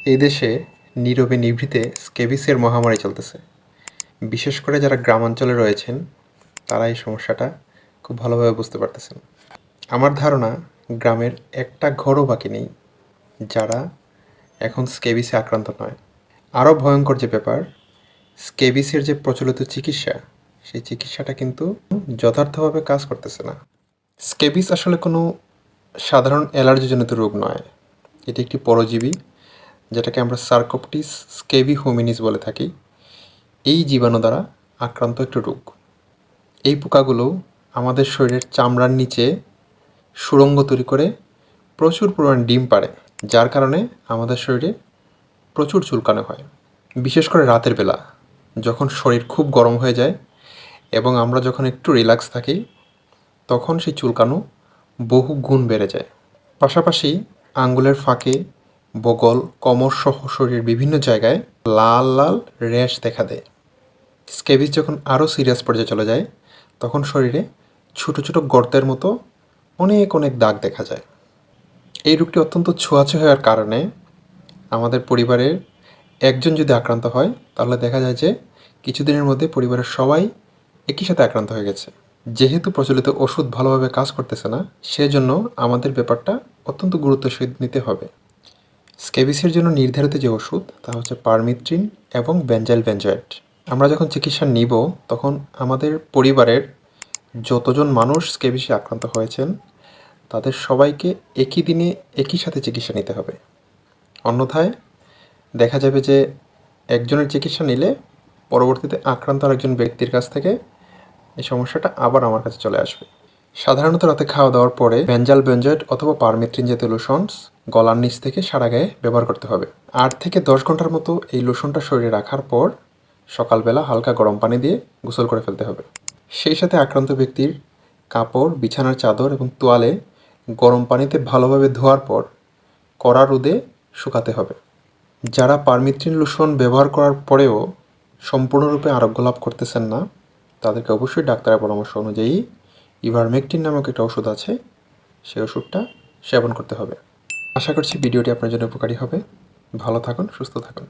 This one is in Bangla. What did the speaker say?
এই দেশে নীরবে নিভৃতে স্ক্যাবিসের মহামারী চলতেছে। বিশেষ করে যারা গ্রামাঞ্চলে রয়েছেন তারা এই সমস্যাটা খুব ভালোভাবে বুঝতে পারতেছেন। আমার ধারণা গ্রামের একটা ঘরও বাকি নেই যারা এখন স্ক্যাবিসে আক্রান্ত নয়। আরও ভয়ঙ্কর যে ব্যাপার, স্ক্যাবিসের যে প্রচলিত চিকিৎসা, সেই চিকিৎসাটা কিন্তু যথার্থভাবে কাজ করতেছে না। স্ক্যাবিস আসলে কোনো সাধারণ অ্যালার্জিজনিত রোগ নয়। এটি একটি পরজীবী, যেটাকে আমরা সার্কোপটিস স্ক্যাবি হোমিনিস বলে থাকি। এই জীবাণু দ্বারা আক্রান্ত একটি রোগ। এই পোকাগুলো আমাদের শরীরের চামড়ার নিচে সুড়ঙ্গ তৈরি করে প্রচুর পরিমাণে ডিম পাড়ে, যার কারণে আমাদের শরীরে প্রচুর চুলকানো হয়। বিশেষ করে রাতের বেলা যখন শরীর খুব গরম হয়ে যায় এবং আমরা যখন একটু রিল্যাক্স থাকি, তখন সেই চুলকানো বহু গুণ বেড়ে যায়। পাশাপাশি আঙ্গুলের ফাঁকে, বগল, কোমরসহ শরীরের বিভিন্ন জায়গায় লাল লাল র্যাশ দেখা দেয়। স্ক্যাবিস যখন আরও সিরিয়াস পর্যায়ে চলে যায়, তখন শরীরে ছোটো ছোটো গর্তের মতো অনেক অনেক দাগ দেখা যায়। এই রোগটি অত্যন্ত ছোঁয়াচে হওয়ার কারণে আমাদের পরিবারের একজন যদি আক্রান্ত হয়, তাহলে দেখা যায় যে কিছুদিনের মধ্যে পরিবারের সবাই একই সাথে আক্রান্ত হয়ে গেছে। যেহেতু প্রচলিত ওষুধ ভালোভাবে কাজ করতেছে না, সেজন্য আমাদের ব্যাপারটা অত্যন্ত গুরুত্বের সহিত নিতে হবে। স্ক্যাবিসের জন্য নির্ধারিত যে ওষুধ তা হচ্ছে পারমিট্রিন এবং বেনজাইল বেনজয়েট। আমরা যখন চিকিৎসা নিব, তখন আমাদের পরিবারের যতজন মানুষ স্ক্যাবিসে আক্রান্ত হয়েছেন তাদের সবাইকে একই দিনে একই সাথে চিকিৎসা নিতে হবে। অন্যথায় দেখা যাবে যে একজনের চিকিৎসা নিলে পরবর্তীতে আক্রান্ত আরেকজন ব্যক্তির কাছ থেকে এই সমস্যাটা আবার আমার কাছে চলে আসবে। সাধারণত রাতে খাওয়া দাওয়ার পরে বেনজাইল বেনজয়েট অথবা পারমিট্রিন জাতীয় লোশনস গলার নিচ থেকে সারা গায়ে ব্যবহার করতে হবে। 8 থেকে 10 ঘন্টার মতো এই লোশনটা শরীরে রাখার পর সকালবেলা হালকা গরম পানি দিয়ে গোসল করে ফেলতে হবে। সেই সাথে আক্রান্ত ব্যক্তির কাপড়, বিছানার চাদর এবং তোয়ালে গরম পানিতে ভালোভাবে ধোয়ার পর কড়া রোদে শুকাতে হবে। যারা পারমিট্রিন লোশন ব্যবহার করার পরেও সম্পূর্ণরূপে আরোগ্য লাভ করতেছেন না, তাদেরকে অবশ্যই ডাক্তারের পরামর্শ অনুযায়ী ইভারমেকটিন নামক একটা ওষুধ আছে, সেই ওষুধটা সেবন করতে হবে। আশা করছি ভিডিওটি আপনার জন্য উপকারী হবে। ভালো থাকুন, সুস্থ থাকুন।